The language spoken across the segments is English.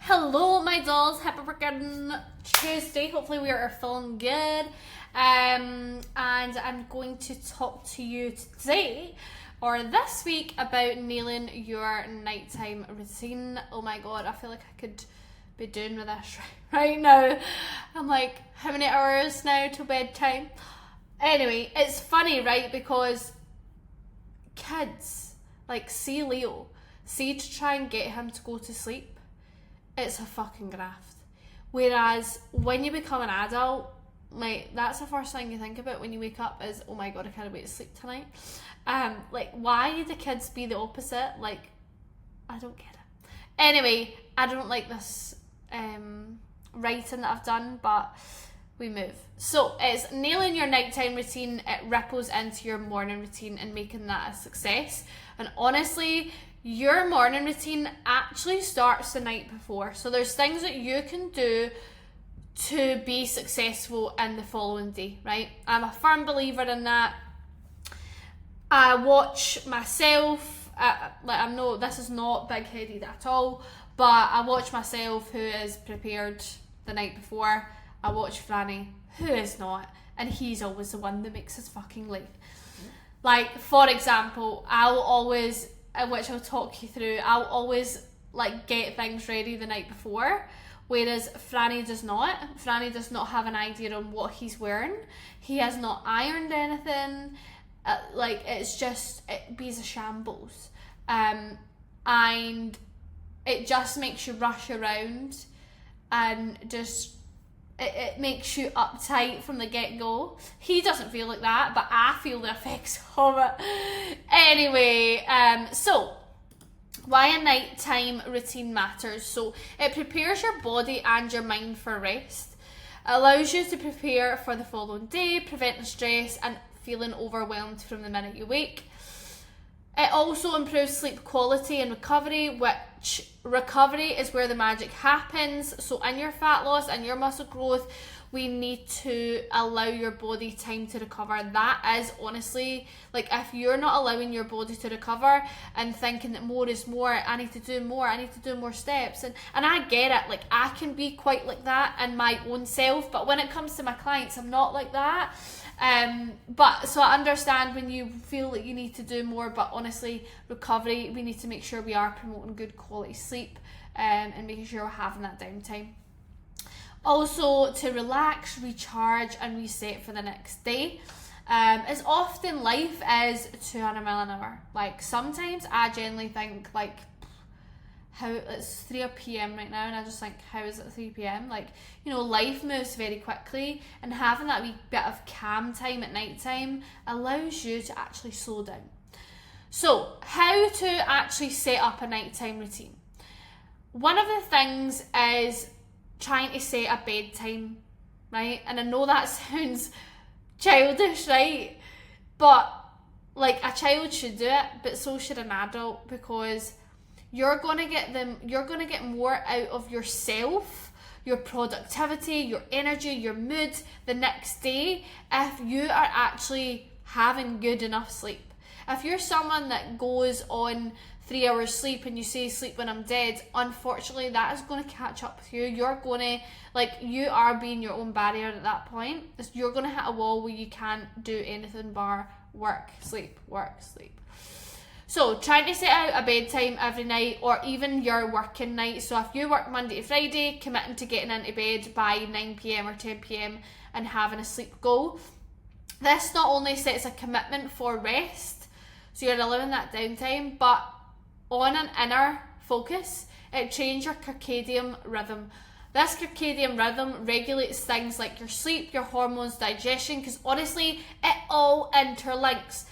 Hello my dolls, happy freaking Tuesday. Hopefully we are feeling good. And I'm going to talk to you today or this week about nailing your nighttime routine. Oh my god, I feel like I could be doing with this right now. I'm like, how many hours now till bedtime? Anyway, it's funny, right? Because kids, like, see Leo, see to try and get him to go to sleep, it's a fucking graft. Whereas when you become an adult, like, that's the first thing you think about when you wake up is, oh my god, I can't wait to sleep tonight. Like, why the kids be the opposite? Like, I don't get it. Anyway, I don't like this writing that I've done, but we move. So it's nailing your nighttime routine. It ripples into your morning routine and making that a success. And honestly, your morning routine actually starts the night before. So there's things that you can do to be successful in the following day, right? I'm a firm believer in that. I watch myself, this is not big-headed at all, but I watch myself who is prepared the night before. I watch Franny, who is not, and he's always the one that makes us fucking late. Like, for example, I'll always, which I'll talk you through, I'll always like get things ready the night before, whereas Franny does not. Franny does not have an idea on what he's wearing. He has not ironed anything. Like, it's just, it be a shambles. And it just makes you rush around and just, it makes you uptight from the get-go. He doesn't feel like that, but I feel the effects of it. Anyway, so why a nighttime routine matters. So it prepares your body and your mind for rest, allows you to prepare for the following day, preventing stress and feeling overwhelmed from the minute you wake. It also improves sleep quality and recovery, which recovery is where the magic happens. So in your fat loss and your muscle growth, we need to allow your body time to recover. That is honestly, like, if you're not allowing your body to recover and thinking that more is more, I need to do more steps. And I get it, like, I can be quite like that in my own self, but when it comes to my clients, I'm not like that. But so I understand when you feel like you need to do more, but honestly, recovery, we need to make sure we are promoting good quality sleep, and making sure we're having that downtime. Also, to relax, recharge and reset for the next day. As often life is 200 mile an hour. Like, sometimes I genuinely think, like, how it's 3 p.m. right now, and I just think, how is it 3 p.m? Like, you know, life moves very quickly, and having that wee bit of calm time at night time allows you to actually slow down. So, how to actually set up a nighttime routine? One of the things is trying to set a bedtime, right? And I know that sounds childish, right? But, like, a child should do it, but so should an adult, because you're gonna get more out of yourself, your productivity, your energy, your mood the next day if you are actually having good enough sleep. If you're someone that goes on 3 hours sleep and you say sleep when I'm dead, unfortunately that is going to catch up with you. You're going to, like, you are being your own barrier at that point. You're going to hit a wall where you can't do anything bar work, sleep. So trying to set out a bedtime every night, or even your working night. So if you work Monday to Friday, committing to getting into bed by 9 p.m. or 10 p.m. and having a sleep goal. This not only sets a commitment for rest, so you're allowing that downtime, but on an inner focus, it changes your circadian rhythm. This circadian rhythm regulates things like your sleep, your hormones, digestion, because honestly, it all interlinks.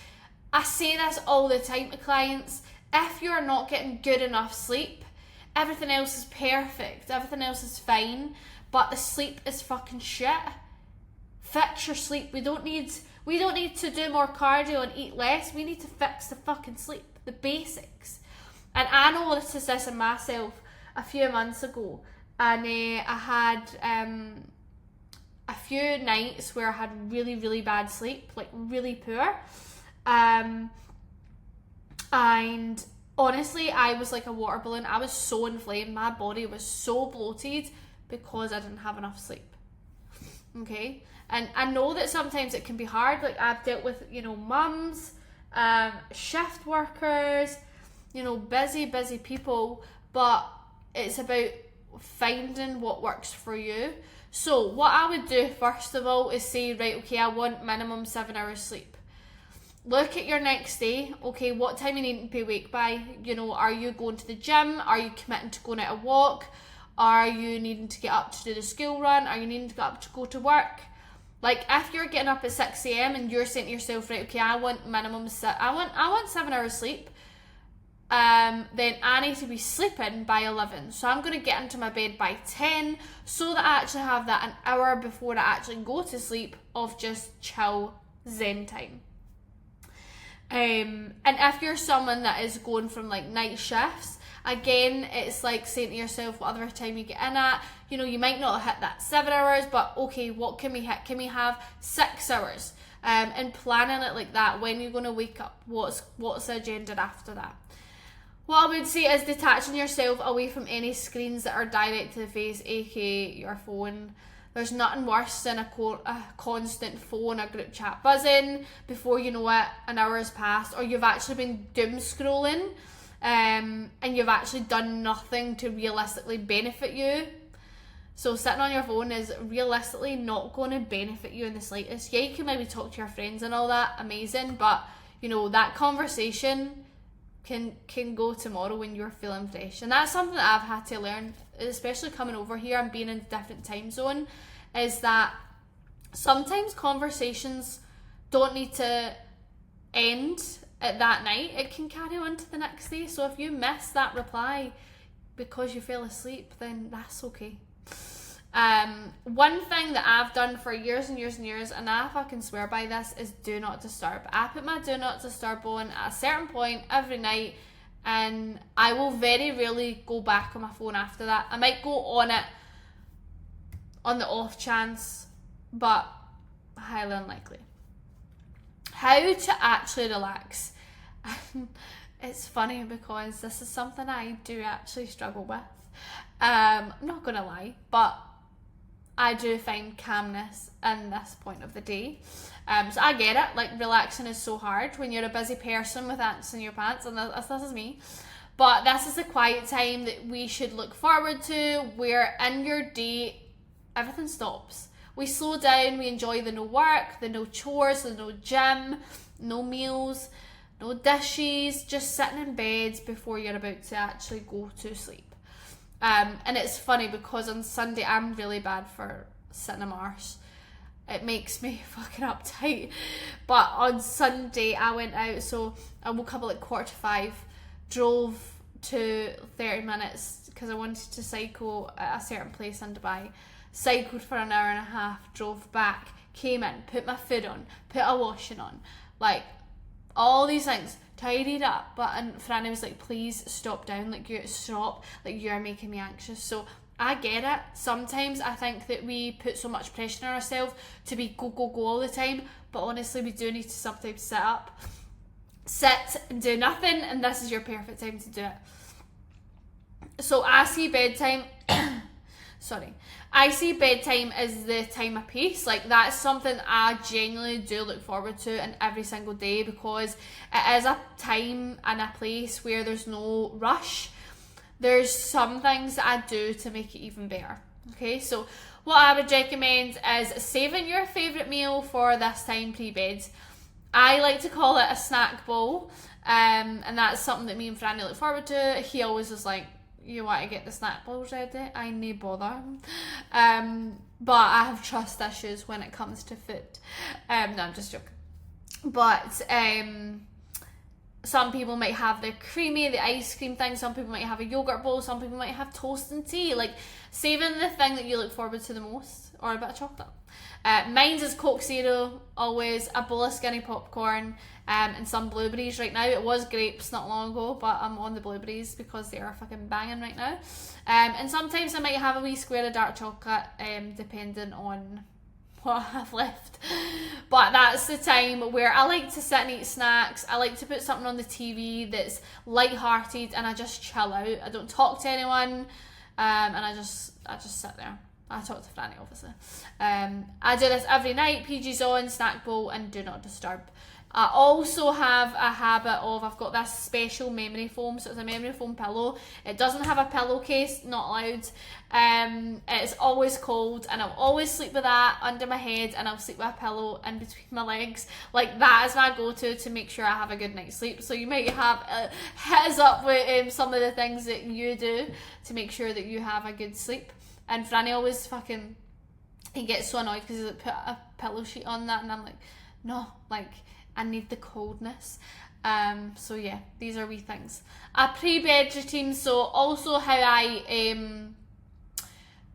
I say this all the time to clients. If you're not getting good enough sleep, everything else is perfect, everything else is fine, but the sleep is fucking shit. Fix your sleep. We don't need to do more cardio and eat less. We need to fix the fucking sleep, the basics. And I noticed this in myself a few months ago, and I had a few nights where I had really, really bad sleep, like really poor. And honestly, I was like a water balloon. I was so inflamed. My body was so bloated because I didn't have enough sleep. Okay? And I know that sometimes it can be hard. Like, I've dealt with, mums, shift workers, busy people. But it's about finding what works for you. So what I would do first of all is say, right, okay, I want minimum 7 hours sleep. Look at your next day. Okay, what time you need to be awake by? Are you going to the gym? Are you committing to going out a walk? Are you needing to get up to do the school run? Are you needing to get up to go to work? Like, if you're getting up at 6 a.m. and you're saying to yourself, right, okay, I want minimum I want 7 hours sleep, then I need to be sleeping by 11. So I'm going to get into my bed by 10 so that I actually have that an hour before I actually go to sleep of just chill zen time. And if you're someone that is going from like night shifts, again, it's like saying to yourself whatever time you get in at, you might not hit that 7 hours, but okay, what can we hit? Can we have 6 hours? And planning it like that, when you're going to wake up, what's the agenda after that? What I would say is detaching yourself away from any screens that are direct to the face, aka your phone. There's nothing worse than a constant phone, a group chat buzzing. Before you know it, an hour has passed, or you've actually been doom scrolling, and you've actually done nothing to realistically benefit you. So sitting on your phone is realistically not going to benefit you in the slightest. Yeah, you can maybe talk to your friends and all that, amazing, but that conversation can go tomorrow when you're feeling fresh. And that's something that I've had to learn, especially coming over here and being in a different time zone, is that sometimes conversations don't need to end at that night. It can carry on to the next day. So if you miss that reply because you fell asleep, then that's okay. One thing that I've done for years and years and years, and I fucking swear by this, is do not disturb. I put my do not disturb on at a certain point every night, and I will very rarely go back on my phone after that. I might go on it on the off chance, but highly unlikely. How to actually relax. It's funny because this is something I do actually struggle with. I'm not gonna lie, but I do find calmness in this point of the day. So I get it, like relaxing is so hard when you're a busy person with ants in your pants, and this is me. But this is a quiet time that we should look forward to, where in your day, everything stops. We slow down, we enjoy the no work, the no chores, the no gym, no meals, no dishes, just sitting in bed before you're about to actually go to sleep. And it's funny because on Sunday I'm really bad for sitting in my arse. It makes me fucking uptight. But on Sunday I went out, so I woke up at like 4:45, drove to 30 minutes because I wanted to cycle at a certain place in Dubai. Cycled for an hour and a half, drove back, came in, put my food on, put a washing on, like all these things. Tidied up, but Franny was like, please stop down, you're making me anxious. So I get it. Sometimes I think that we put so much pressure on ourselves to be go all the time, but honestly we do need to sometimes sit and do nothing, and this is your perfect time to do it. So I see bedtime I see bedtime as the time of peace. Like, that's something I genuinely do look forward to in every single day, because it is a time and a place where there's no rush. There's some things that I do to make it even better. Okay, so what I would recommend is saving your favourite meal for this time pre-bed. I like to call it a snack bowl, and that's something that me and Franny look forward to. He always is like, you want to get the snack bowls ready? I no bother. But I have trust issues when it comes to food. No, I'm just joking. But some people might have the ice cream thing. Some people might have a yogurt bowl. Some people might have toast and tea. Like, saving the thing that you look forward to the most, or a bit of chocolate. Mine's is Coke Zero, always, a bowl of skinny popcorn, and some blueberries right now. It was grapes not long ago, but I'm on the blueberries because they are fucking banging right now. And sometimes I might have a wee square of dark chocolate, depending on what I have left. But that's the time where I like to sit and eat snacks. I like to put something on the TV that's light-hearted, and I just chill out. I don't talk to anyone, and I just sit there. I talk to Franny, obviously. I do this every night. PG's on, snack bowl, and do not disturb. I also have a habit of, I've got this special memory foam, so it's a memory foam pillow. It doesn't have a pillowcase, not allowed. It's always cold, and I'll always sleep with that under my head, and I'll sleep with a pillow in between my legs. Like, that is my go-to to make sure I have a good night's sleep. So you might have hit us up with some of the things that you do to make sure that you have a good sleep. And Franny always he gets so annoyed because he's like, put a pillow sheet on that, and I'm like, no, like, I need the coldness. So yeah, these are wee things. A pre-bed routine, so also how I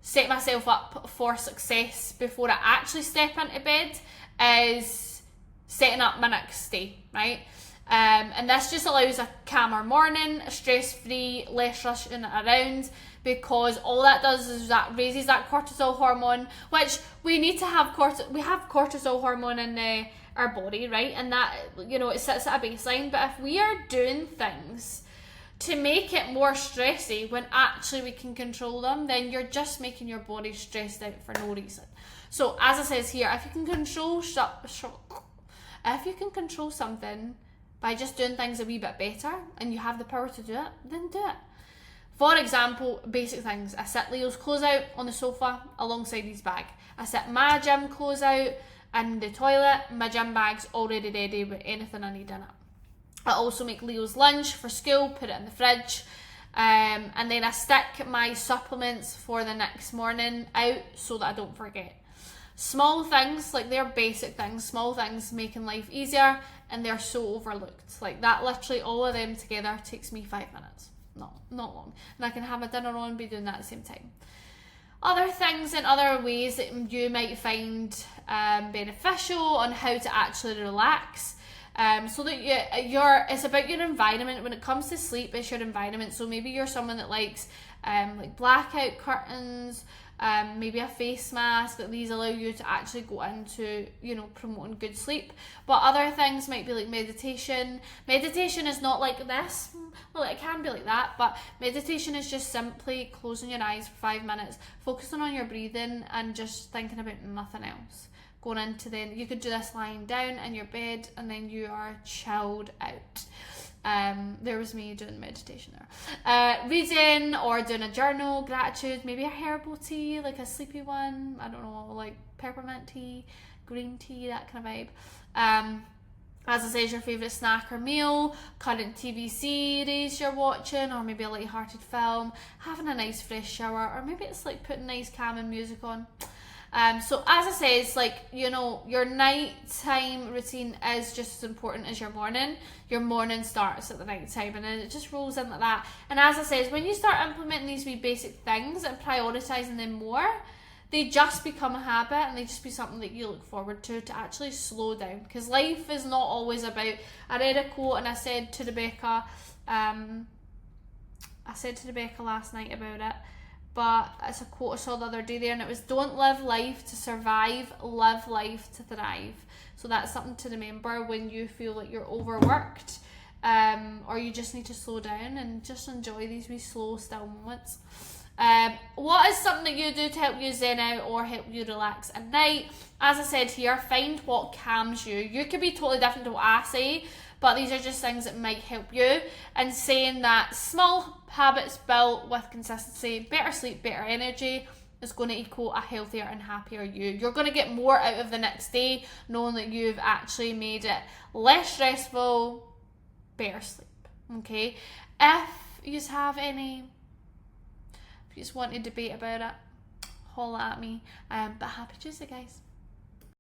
set myself up for success before I actually step into bed is setting up my next day, right? And this just allows a calmer morning, stress-free, less rushing around, because all that does is that raises that cortisol hormone, which we need to have. We have cortisol hormone in our body, right? And that, you know, it sits at a baseline. But if we are doing things to make it more stressy when actually we can control them, then you're just making your body stressed out for no reason. So as it says here, if you can control something by just doing things a wee bit better, and you have the power to do it, then do it. For example, basic things. I set Leo's clothes out on the sofa alongside his bag. I set my gym clothes out in the toilet. My gym bag's already ready with anything I need in it. I also make Leo's lunch for school, put it in the fridge. And then I stick my supplements for the next morning out so that I don't forget. Small things, like they're basic things, small things making life easier, and they're so overlooked. Like that, literally all of them together takes me 5 minutes. No, not long. And I can have my dinner on and be doing that at the same time. Other things and other ways that you might find beneficial on how to actually relax. So that it's about your environment. When it comes to sleep, it's your environment. So maybe you're someone that likes like blackout curtains, maybe a face mask. That these allow you to actually go into, you know, promoting good sleep. But other things might be like meditation. Meditation is not like this. Well, it can be like that, but meditation is just simply closing your eyes for 5 minutes, focusing on your breathing, and just thinking about nothing else. Going into then, you could do this lying down in your bed, and then you are chilled out. There was me doing meditation there. Reading or doing a journal, gratitude, maybe a herbal tea, like a sleepy one, I don't know, like peppermint tea, green tea, that kind of vibe. As I said, your favourite snack or meal, current TV series you're watching, or maybe a light-hearted film, having a nice fresh shower, or maybe it's like putting nice calming music on. So as I say, it's like, you know, your nighttime routine is just as important as your morning. Your morning starts at the night time, and then it just rolls in like that. And as I say, when you start implementing these wee basic things and prioritising them more, they just become a habit, and they just be something that you look forward to actually slow down. Because life is not always about, I read a quote and I said to Rebecca last night about it, but it's a quote I saw the other day there, and it was, don't live life to survive, live life to thrive. So that's something to remember when you feel like you're overworked, or you just need to slow down and just enjoy these wee slow, still moments. What is something that you do to help you zen out or help you relax at night? As I said here, find what calms you. You could be totally different to what I say, but these are just things that might help you. And saying that small habits built with consistency, better sleep, better energy, is going to equal a healthier and happier you. You're going to get more out of the next day knowing that you've actually made it less stressful, better sleep. Okay? If you have any, if you just want to debate about it, holla at me. But happy Tuesday, guys.